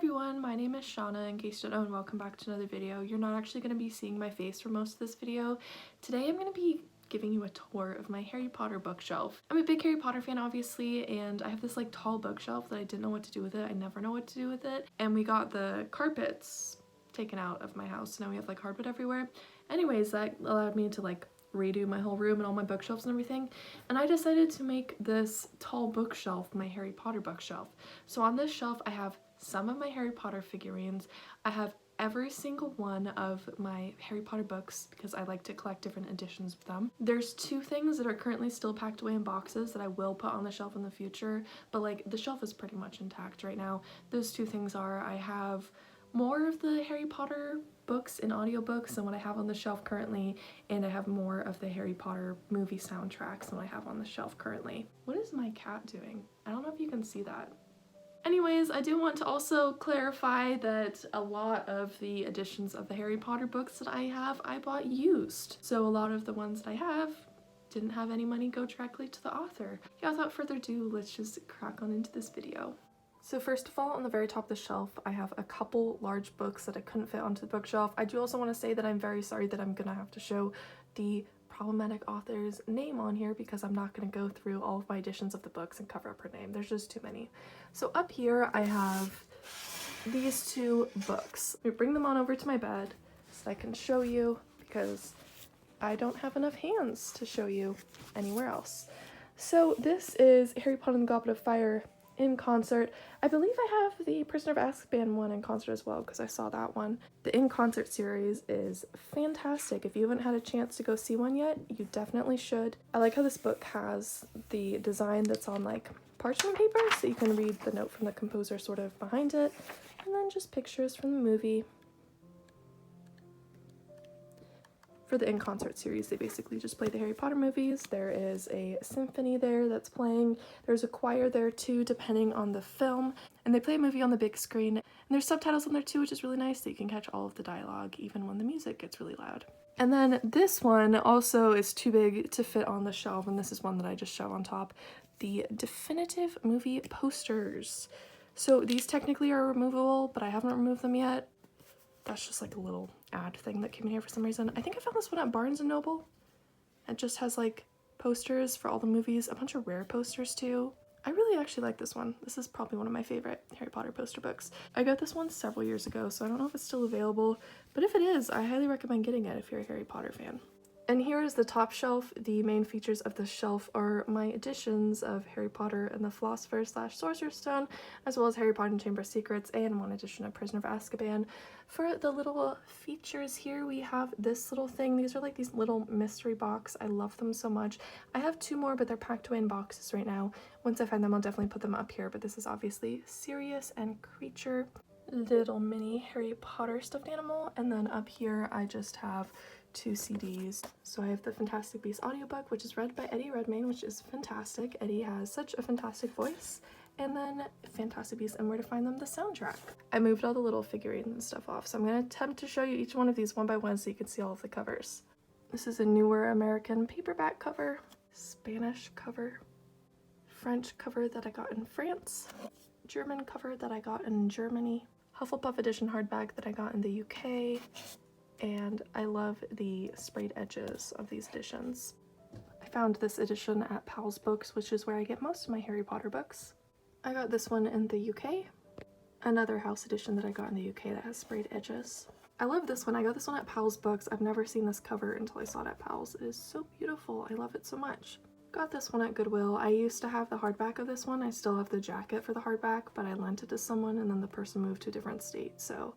everyone, my name is Shauna, in case you don't know, and welcome back to another video. You're not actually going to be seeing my face for most of this video. Today I'm going to be giving you a tour of my Harry Potter bookshelf. I'm a big Harry Potter fan, obviously, and I have this like tall bookshelf that I didn't know what to do with it. I never know what to do with it. And we got the carpets taken out of my house, so now we have like hardwood everywhere. Anyways, that allowed me to like redo my whole room and all my bookshelves and everything, and I decided to make this tall bookshelf my Harry Potter bookshelf. So on this shelf I have some of my Harry Potter figurines. I have every single one of my Harry Potter books because I like to collect different editions of them. There's two things that are currently still packed away in boxes that I will put on the shelf in the future, but like the shelf is pretty much intact right now. Those two things are, I have more of the Harry Potter books and audiobooks than what I have on the shelf currently, and I have more of the Harry Potter movie soundtracks than what I have on the shelf currently. What is my cat doing? I don't know if you can see that. Anyways, I do want to also clarify that a lot of the editions of the Harry Potter books that I have, I bought used. So a lot of the ones that I have didn't have any money go directly to the author. Yeah, without further ado, let's just crack on into this video. So first of all, on the very top of the shelf, I have a couple large books that I couldn't fit onto the bookshelf. I do also want to say that I'm very sorry that I'm gonna have to show the problematic author's name on here because I'm not going to go through all of my editions of the books and cover up her name. There's just too many. So up here I have these two books. Let me bring them on over to my bed so I can show you because I don't have enough hands to show you anywhere else. So this is Harry Potter and the Goblet of Fire in concert. I believe I have the Prisoner of Azkaban one in concert as well because I saw that one. The in concert series is fantastic. If you haven't had a chance to go see one yet, you definitely should. I like how this book has the design that's on like parchment paper, so you can read the note from the composer sort of behind it, and then just pictures from the movie. For the in concert series, they basically just play the Harry Potter movies. There is a symphony there that's playing. There's a choir there too, depending on the film. And they play a movie on the big screen. And there's subtitles on there too, which is really nice, so you can catch all of the dialogue, even when the music gets really loud. And then this one also is too big to fit on the shelf, and this is one that I just shove on top. The definitive movie posters. So these technically are removable, but I haven't removed them yet. That's just like a little ad thing that came in here for some reason. I think I found this one at Barnes & Noble. It just has like posters for all the movies, a bunch of rare posters too. I really actually like this one. This is probably one of my favorite Harry Potter poster books. I got this one several years ago, so I don't know if it's still available, but if it is, I highly recommend getting it if you're a Harry Potter fan. And here is the top shelf. The main features of this shelf are my editions of Harry Potter and the Philosopher's / Sorcerer's Stone, as well as Harry Potter and Chamber of Secrets, and one edition of Prisoner of Azkaban. For the little features here, we have this little thing. These are like these little mystery box. I love them so much. I have two more, but they're packed away in boxes right now. Once I find them, I'll definitely put them up here, but this is obviously Sirius and Creature. Little mini Harry Potter stuffed animal, and then up here I just have two CDs. So I have the Fantastic Beasts audiobook, which is read by Eddie Redmayne, which is fantastic. Eddie has such a fantastic voice. And then Fantastic Beasts and Where to Find Them, the soundtrack. I moved all the little figurines and stuff off, so I'm going to attempt to show you each one of these one by one so you can see all of the covers. This is a newer American paperback cover, Spanish cover, French cover that I got in France, German cover that I got in Germany, Hufflepuff edition hardback that I got in the UK, and I love the sprayed edges of these editions. I found this edition at Powell's Books, which is where I get most of my Harry Potter books. I got this one in the UK, another house edition that I got in the UK that has sprayed edges. I love this one. I got this one at Powell's Books. I've never seen this cover until I saw it at Powell's. It is so beautiful. I love it so much. Got this one at Goodwill. I used to have the hardback of this one. I still have the jacket for the hardback, but I lent it to someone and then the person moved to a different state, so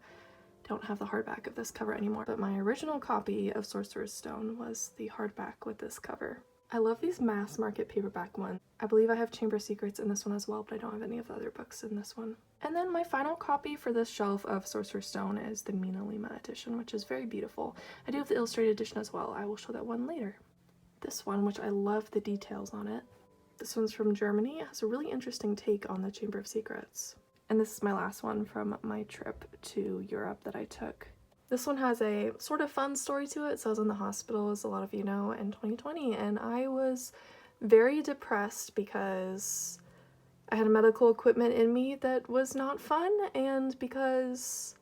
don't have the hardback of this cover anymore. But my original copy of Sorcerer's Stone was the hardback with this cover. I love these mass market paperback ones. I believe I have Chamber of Secrets in this one as well, but I don't have any of the other books in this one. And then my final copy for this shelf of Sorcerer's Stone is the Mina Lima edition, which is very beautiful. I do have the illustrated edition as well. I will show that one later. This one, which I love the details on it. This one's from Germany. It has a really interesting take on the Chamber of Secrets. And this is my last one from my trip to Europe that I took. This one has a sort of fun story to it. So I was in the hospital, as a lot of you know, in 2020, and I was very depressed because I had medical equipment in me that was not fun, and because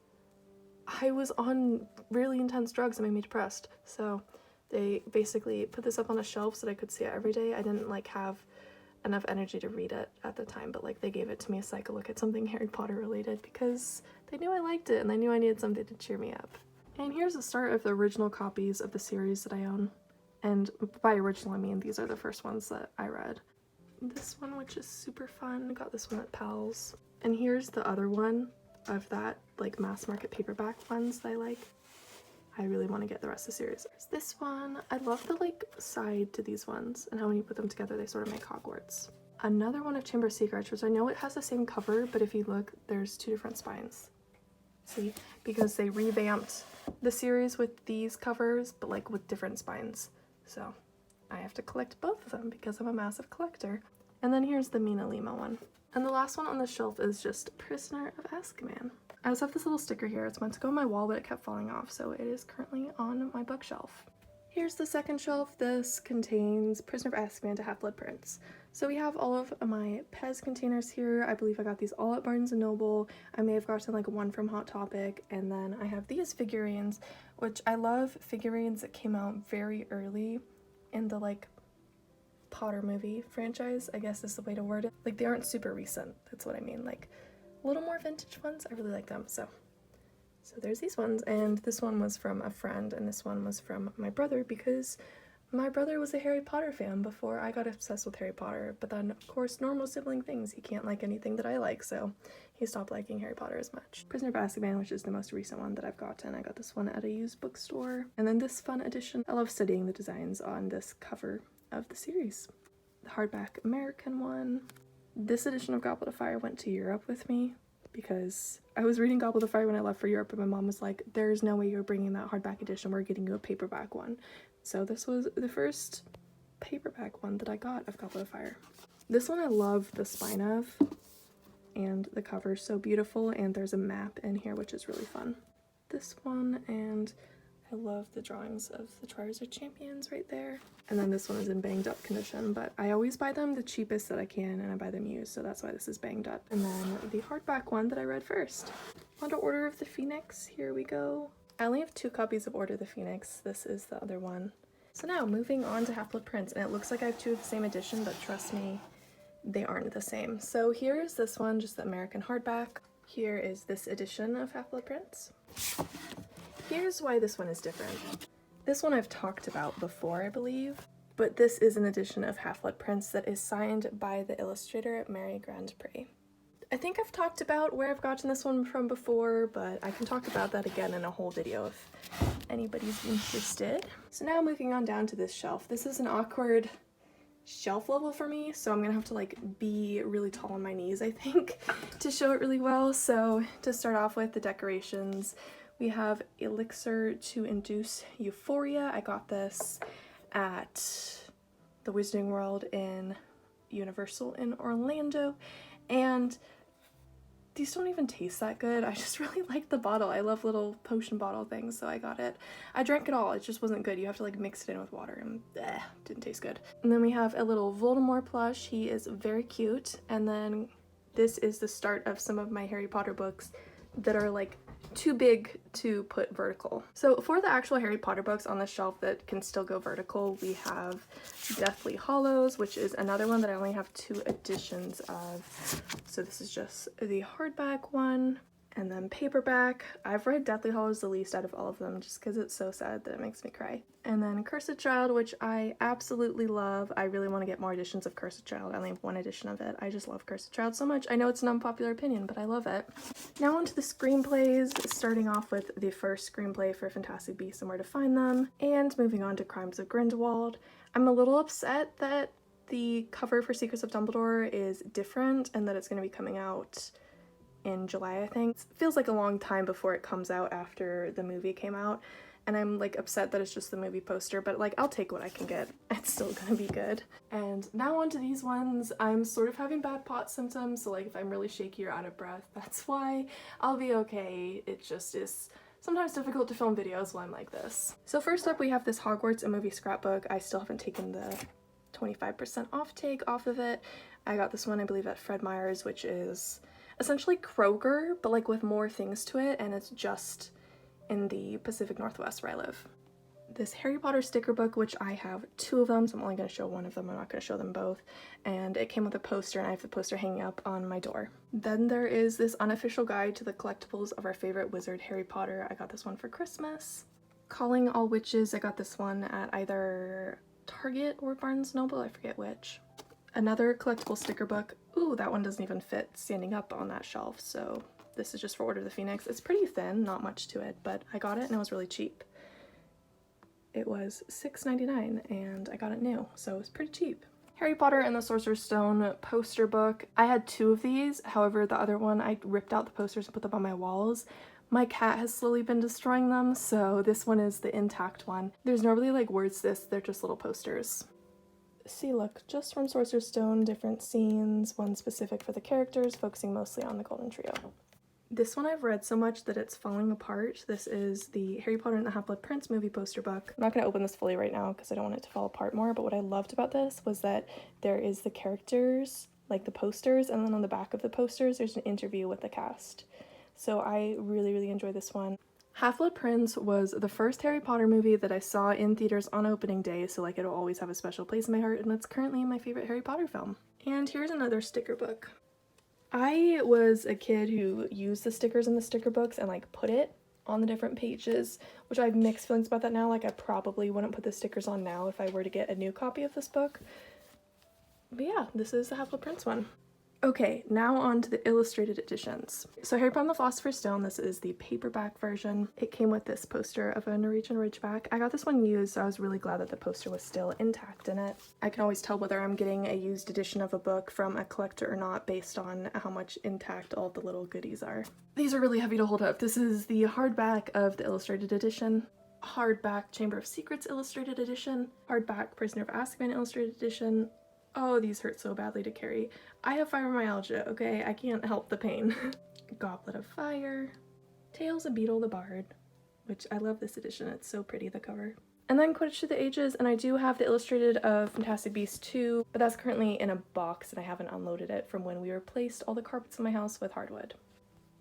I was on really intense drugs that made me depressed. So they basically put this up on a shelf so that I could see it every day. I didn't like have enough energy to read it at the time, but like they gave it to me so I could look at something Harry Potter related because they knew I liked it and they knew I needed something to cheer me up. And here's the start of the original copies of the series that I own. And by original I mean these are the first ones that I read. This one, which is super fun, I got this one at Pal's. And here's the other one of that like mass market paperback ones that I like. I really want to get the rest of the series. There's this one. I love the like side to these ones and how when you put them together they sort of make Hogwarts. Another one of Chamber of Secrets, which I know it has the same cover, but if you look, there's two different spines. See? Because they revamped the series with these covers, but like with different spines. So I have to collect both of them because I'm a massive collector. And then here's the Mina Lima one. And the last one on the shelf is just Prisoner of Azkaban. I also have this little sticker here. It's meant to go on my wall, but it kept falling off, so it is currently on my bookshelf. Here's the second shelf. This contains Prisoner of Azkaban to Half-Blood Prince. So we have all of my Pez containers here. I believe I got these all at Barnes & Noble. I may have gotten like one from Hot Topic. And then I have these figurines, which I love figurines that came out very early in the like Potter movie franchise, I guess is the way to word it. Like they aren't super recent, that's what I mean. Like a little more vintage ones, I really like them. So there's these ones, and this one was from a friend, and this one was from my brother because my brother was a Harry Potter fan before I got obsessed with Harry Potter, but then of course normal sibling things, he can't like anything that I like, so he stopped liking Harry Potter as much. Prisoner of Azkaban, which is the most recent one that I've gotten. I got this one at a used bookstore. And then this fun edition. I love studying the designs on this cover of the series. The hardback American one. This edition of Goblet of Fire went to Europe with me because I was reading Goblet of Fire when I left for Europe, and my mom was like, there's no way you're bringing that hardback edition, we're getting you a paperback one. So this was the first paperback one that I got of Goblet of Fire. This one I love the spine of, and the cover's so beautiful, and there's a map in here which is really fun. This one, and I love the drawings of the Triwizard Champions right there. And then this one is in banged up condition, but I always buy them the cheapest that I can, and I buy them used, so that's why this is banged up. And then the hardback one that I read first. Onto Order of the Phoenix, here we go. I only have 2 copies of Order of the Phoenix, this is the other one. So now moving on to Half-Blood Prince, and it looks like I have 2 of the same edition, but trust me, they aren't the same. So here's this one, just the American hardback. Here is this edition of Half-Blood Prince. Here's why this one is different. This one I've talked about before, I believe, but this is an edition of Half-Blood Prince that is signed by the illustrator Mary Grand Prix. I think I've talked about where I've gotten this one from before, but I can talk about that again in a whole video if anybody's interested. So now moving on down to this shelf. This is an awkward shelf level for me, so I'm gonna have to like be really tall on my knees, I think, to show it really well. So to start off with the decorations, we have Elixir to Induce Euphoria. I got this at the Wizarding World in Universal in Orlando, and these don't even taste that good. I just really like the bottle. I love little potion bottle things, so I got it. I drank it all, it just wasn't good. You have to like mix it in with water, and didn't taste good. And then we have a little Voldemort plush. He is very cute. And then this is the start of some of my Harry Potter books that are like too big to put vertical. So for the actual Harry Potter books on the shelf that can still go vertical, we have Deathly Hallows, which is another one that I only have 2 editions of. So this is just the hardback one, and then paperback. I've read Deathly Hallows the least out of all of them just because it's so sad that it makes me cry. And then Cursed Child, which I absolutely love. I really want to get more editions of Cursed Child. I only have 1 edition of it. I just love Cursed Child so much. I know it's an unpopular opinion, but I love it. Now onto the screenplays, starting off with the first screenplay for Fantastic Beasts and Where to Find Them, and moving on to Crimes of Grindelwald. I'm a little upset that the cover for Secrets of Dumbledore is different and that it's going to be coming out in July, I think. It feels like a long time before it comes out after the movie came out, and I'm like upset that it's just the movie poster, but like I'll take what I can get. It's still gonna be good. And now onto these ones. I'm sort of having bad pot symptoms, so like if I'm really shaky or out of breath, that's why. I'll be okay. It just is sometimes difficult to film videos while I'm like this. So first up we have this Hogwarts a Movie scrapbook. I still haven't taken the 25% off tag off of it. I got this one, I believe, at Fred Meyer's, which is essentially Kroger, but like with more things to it, and it's just in the Pacific Northwest where I live. This Harry Potter sticker book, which I have 2 of them, so I'm only going to show one of them, I'm not going to show them both, and it came with a poster, and I have the poster hanging up on my door. Then there is this unofficial guide to the collectibles of our favorite wizard, Harry Potter. I got this one for Christmas. Calling All Witches, I got this one at either Target or Barnes & Noble, I forget which. Another collectible sticker book. Ooh, that one doesn't even fit standing up on that shelf, so this is just for Order of the Phoenix. It's pretty thin, not much to it, but I got it and it was really cheap. It was $6.99 and I got it new, so it was pretty cheap. Harry Potter and the Sorcerer's Stone poster book. I had 2 of these, however the other one I ripped out the posters and put them on my walls. My cat has slowly been destroying them, so this one is the intact one. There's no really like words to this, they're just little posters. See, look, just from Sorcerer's Stone, different scenes, one specific for the characters, focusing mostly on the Golden Trio. This one I've read so much that it's falling apart. This is the Harry Potter and the Half-Blood Prince movie poster book. I'm not going to open this fully right now because I don't want it to fall apart more, but what I loved about this was that there is the characters, like the posters, and then on the back of the posters there's an interview with the cast. So I really, really enjoyed this one. Half-Blood Prince was the first Harry Potter movie that I saw in theaters on opening day, so like it'll always have a special place in my heart, and it's currently my favorite Harry Potter film. And here's another sticker book. I was a kid who used the stickers in the sticker books and like put it on the different pages, which I have mixed feelings about that now. Like I probably wouldn't put the stickers on now if I were to get a new copy of this book. But yeah, this is the Half-Blood Prince one. Okay, now on to the illustrated editions. So Harry Potter and the Philosopher's Stone, this is the paperback version. It came with this poster of a Norwegian Ridgeback. I got this one used, so I was really glad that the poster was still intact in it. I can always tell whether I'm getting a used edition of a book from a collector or not based on how much intact all the little goodies are. These are really heavy to hold up. This is the hardback of the illustrated edition, hardback Chamber of Secrets illustrated edition, hardback Prisoner of Azkaban illustrated edition. Oh, these hurt so badly to carry. I have fibromyalgia, okay? I can't help the pain. Goblet of Fire, Tales of Beetle the Bard, which I love this edition, it's so pretty, the cover. And then Quidditch Through the Ages, and I do have the illustrated of Fantastic Beasts 2, but that's currently in a box and I haven't unloaded it from when we replaced all the carpets in my house with hardwood.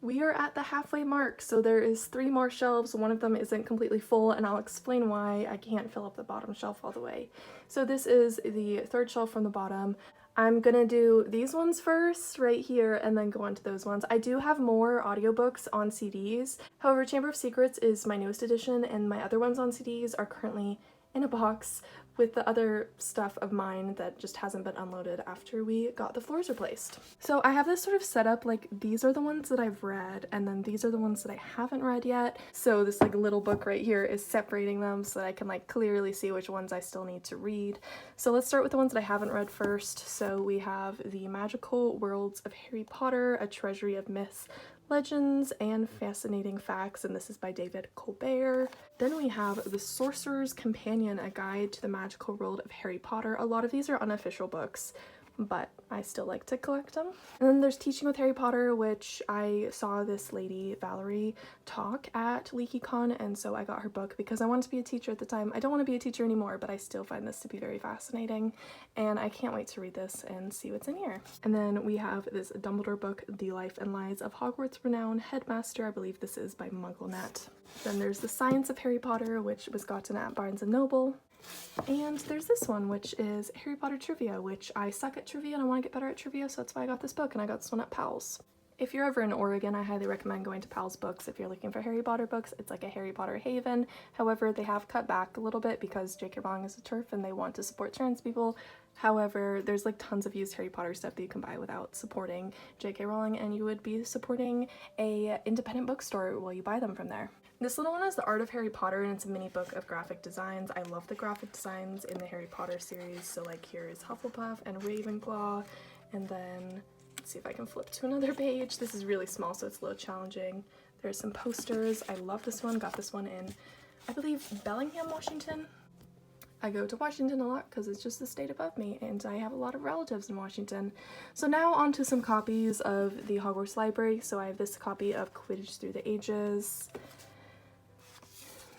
We are at the halfway mark, so there is 3 more shelves. One of them isn't completely full, and I'll explain why I can't fill up the bottom shelf all the way. So this is the 3rd shelf from the bottom. I'm gonna do these ones first, right here, and then go on to those ones. I do have more audiobooks on CDs. However, Chamber of Secrets is my newest edition, and my other ones on CDs are currently in a box with the other stuff of mine that just hasn't been unloaded after we got the floors replaced. So I have this sort of setup, like these are the ones that I've read and then these are the ones that I haven't read yet. So this like little book right here is separating them so that I can like clearly see which ones I still need to read. So let's start with the ones that I haven't read first. So we have The Magical Worlds of Harry Potter, A Treasury of Myths, Legends, and Fascinating Facts, and this is by David Colbert. Then we have The Sorcerer's Companion, A Guide to the Magical World of Harry Potter. A lot of these are unofficial books, but I still like to collect them. And then there's Teaching with Harry Potter, which I saw this lady, Valerie, talk at LeakyCon, and so I got her book because I wanted to be a teacher at the time. I don't want to be a teacher anymore, but I still find this to be very fascinating, and I can't wait to read this and see what's in here. And then we have this Dumbledore book, The Life and Lives of Hogwarts Renowned Headmaster. I believe this is by MuggleNet. Then there's The Science of Harry Potter, which was gotten at Barnes & Noble. And there's this one, which is Harry Potter Trivia, which I suck at trivia and I want to get better at trivia, so that's why I got this book, and I got this one at Powell's. If you're ever in Oregon, I highly recommend going to Powell's Books if you're looking for Harry Potter books. It's like a Harry Potter haven. However, they have cut back a little bit because J.K. Rowling is a TERF and they want to support trans people. However, there's like tons of used Harry Potter stuff that you can buy without supporting J.K. Rowling, and you would be supporting a independent bookstore while you buy them from there. This little one is The Art of Harry Potter, and it's a mini book of graphic designs. I love the graphic designs in the Harry Potter series, so like here is Hufflepuff and Ravenclaw, and then let's see if I can flip to another page. This is really small, so it's a little challenging. There's some posters. I love this one. Got this one in, I believe, Bellingham, Washington. I go to Washington a lot because it's just the state above me, and I have a lot of relatives in Washington. So now on to some copies of the Hogwarts Library. So I have this copy of Quidditch Through the Ages,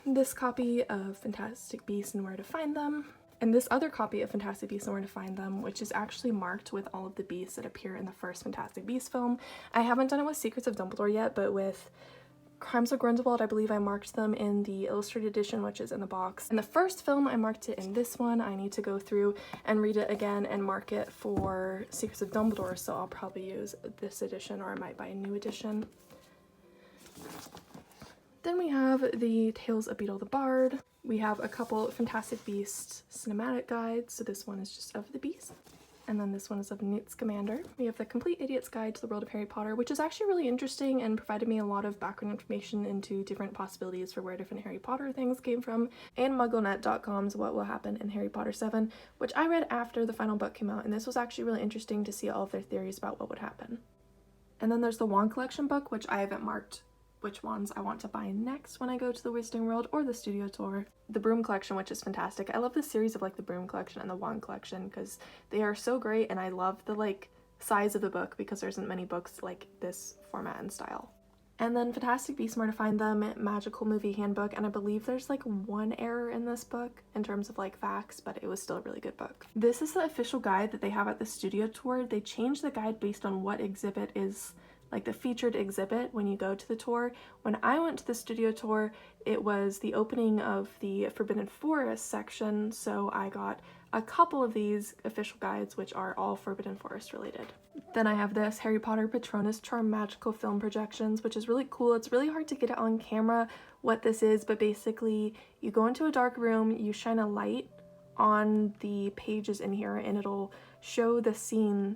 this copy of Fantastic Beasts and Where to Find Them, And this other copy of Fantastic Beasts and Where to Find Them, which is actually marked with all of the beasts that appear in the first Fantastic Beasts film. I haven't done it with Secrets of Dumbledore yet, but with Crimes of Grindelwald, I believe I marked them in the illustrated edition, which is in the box. In the first film, I marked it in this one. I need to go through and read it again and mark it for Secrets of Dumbledore, so I'll probably use this edition, or I might buy a new edition. Then we have the Tales of Beetle the Bard. We have a couple Fantastic Beasts cinematic guides, so this one is just of the beast. And then this one is of Newt Scamander. We have the Complete Idiot's Guide to the World of Harry Potter, which is actually really interesting and provided me a lot of background information into different possibilities for where different Harry Potter things came from, and MuggleNet.com's What Will Happen in Harry Potter 7, which I read after the final book came out, and this was actually really interesting to see all of their theories about what would happen. And then there's the Wand Collection book, which I haven't marked which ones I want to buy next when I go to the Wizarding World or the studio tour. The Broom Collection, which is fantastic. I love the series of like the Broom Collection and the Wand Collection because they are so great, and I love the like size of the book because there isn't many books like this format and style. And then Fantastic Beasts and Where to Find Them, Magical Movie Handbook, and I believe there's like one error in this book in terms of like facts, but it was still a really good book. This is the official guide that they have at the studio tour. They changed the guide based on what exhibit is like the featured exhibit when you go to the tour. When I went to the studio tour, it was the opening of the Forbidden Forest section, so I got a couple of these official guides, which are all Forbidden Forest related. Then I have this Harry Potter Patronus Charm Magical Film Projections, which is really cool. It's really hard to get it on camera what this is, but basically you go into a dark room, you shine a light on the pages in here, and it'll show the scene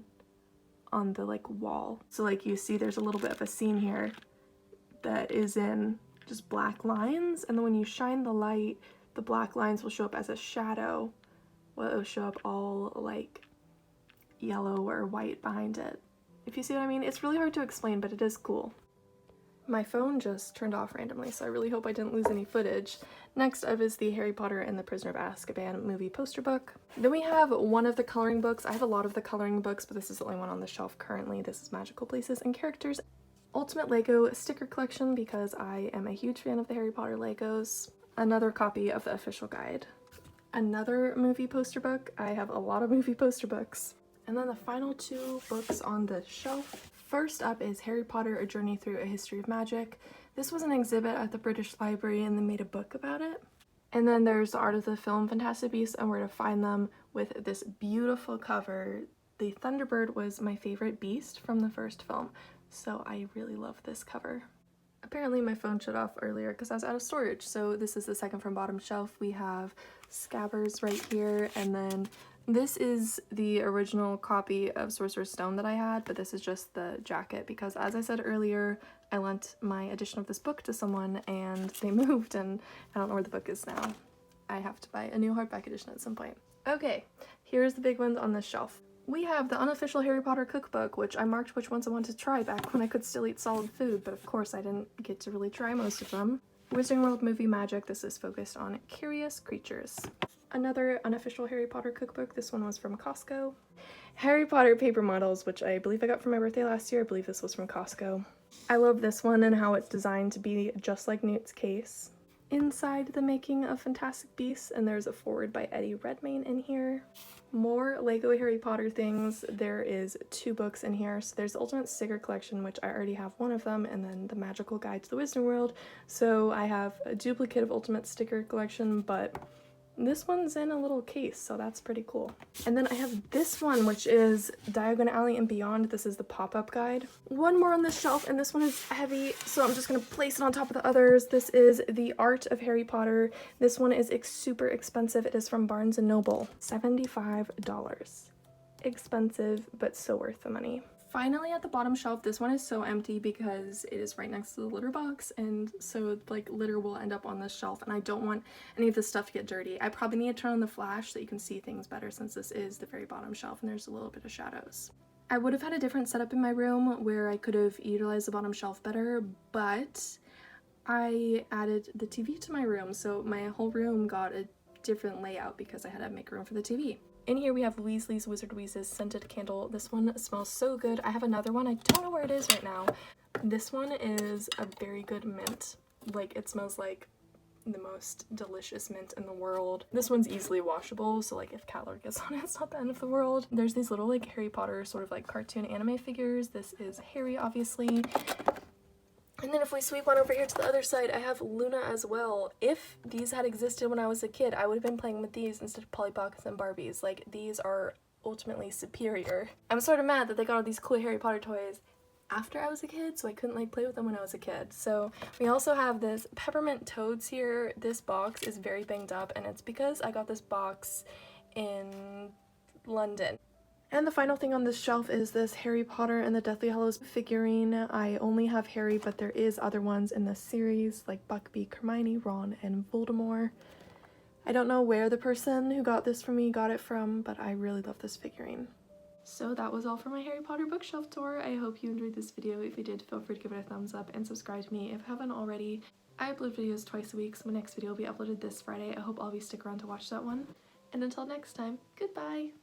on the like wall. So like you see there's a little bit of a scene here that is in just black lines, and then when you shine the light, the black lines will show up as a shadow. Well, it'll show up all like yellow or white behind it. If you see what I mean, it's really hard to explain, but it is cool. My phone just turned off randomly, so I really hope I didn't lose any footage. Next up is the Harry Potter and the Prisoner of Azkaban movie poster book. Then we have one of the coloring books. I have a lot of the coloring books, but this is the only one on the shelf currently. This is Magical Places and Characters. Ultimate Lego sticker collection because I am a huge fan of the Harry Potter Legos. Another copy of the official guide. Another movie poster book. I have a lot of movie poster books. And then the final two books on the shelf. First up is Harry Potter, A Journey Through a History of Magic. This was an exhibit at the British Library and they made a book about it. And then there's the art of the film Fantastic Beasts and Where to Find Them with this beautiful cover. The Thunderbird was my favorite beast from the first film, so I really love this cover. Apparently my phone shut off earlier because I was out of storage, so this is the second from bottom shelf. We have Scabbers right here, and then this is the original copy of Sorcerer's Stone that I had, but this is just the jacket because, as I said earlier, I lent my edition of this book to someone and they moved and I don't know where the book is now. I have to buy a new hardback edition at some point. Okay, here's the big ones on this shelf. We have the unofficial Harry Potter cookbook, which I marked which ones I wanted to try back when I could still eat solid food, but of course I didn't get to really try most of them. Wizarding World Movie Magic, this is focused on curious creatures. Another unofficial Harry Potter cookbook, this one was from Costco. Harry Potter paper models, which I believe I got for my birthday last year. I believe this was from Costco. I love this one and how it's designed to be just like Newt's case. Inside the Making of Fantastic Beasts, and there's a foreword by Eddie Redmayne in here. More Lego Harry Potter things. There is 2 books in here. So there's the Ultimate Sticker Collection, which I already have one of them, and then the Magical Guide to the Wizarding World. So I have a duplicate of Ultimate Sticker Collection, but this one's in a little case, so that's pretty cool. And then I have this one, which is Diagon Alley and Beyond. This is the pop-up guide. One more on the shelf, and this one is heavy, so I'm just gonna place it on top of the others. This is The Art of Harry Potter. This one is super expensive. It is from Barnes & Noble. $75. Expensive, but so worth the money. Finally, at the bottom shelf, this one is so empty because it is right next to the litter box, and so like litter will end up on this shelf, and I don't want any of this stuff to get dirty. I probably need to turn on the flash so you can see things better since this is the very bottom shelf and there's a little bit of shadows. I would have had a different setup in my room where I could have utilized the bottom shelf better, but I added the TV to my room, so my whole room got a different layout because I had to make room for the TV. In here we have Weasley's Wizard Wheezes scented candle. This one smells so good. I have another one. I don't know where it is right now. This one is a very good mint. Like, it smells like the most delicious mint in the world. This one's easily washable, so like if cat lore gets on it, it's not the end of the world. There's these little like Harry Potter sort of like cartoon anime figures. This is Harry, obviously. And then if we sweep on over here to the other side, I have Luna as well. If these had existed when I was a kid, I would have been playing with these instead of Polly Pockets and Barbies. Like, these are ultimately superior. I'm sort of mad that they got all these cool Harry Potter toys after I was a kid, so I couldn't like play with them when I was a kid. So we also have this peppermint toads here. This box is very banged up, and it's because I got this box in London. And the final thing on this shelf is this Harry Potter and the Deathly Hallows figurine. I only have Harry, but there is other ones in this series, like Buckbeak, Hermione, Ron, and Voldemort. I don't know where the person who got this for me got it from, but I really love this figurine. So that was all for my Harry Potter bookshelf tour. I hope you enjoyed this video. If you did, feel free to give it a thumbs up and subscribe to me if you haven't already. I upload videos twice a week, so my next video will be uploaded this Friday. I hope all of you stick around to watch that one. And until next time, goodbye!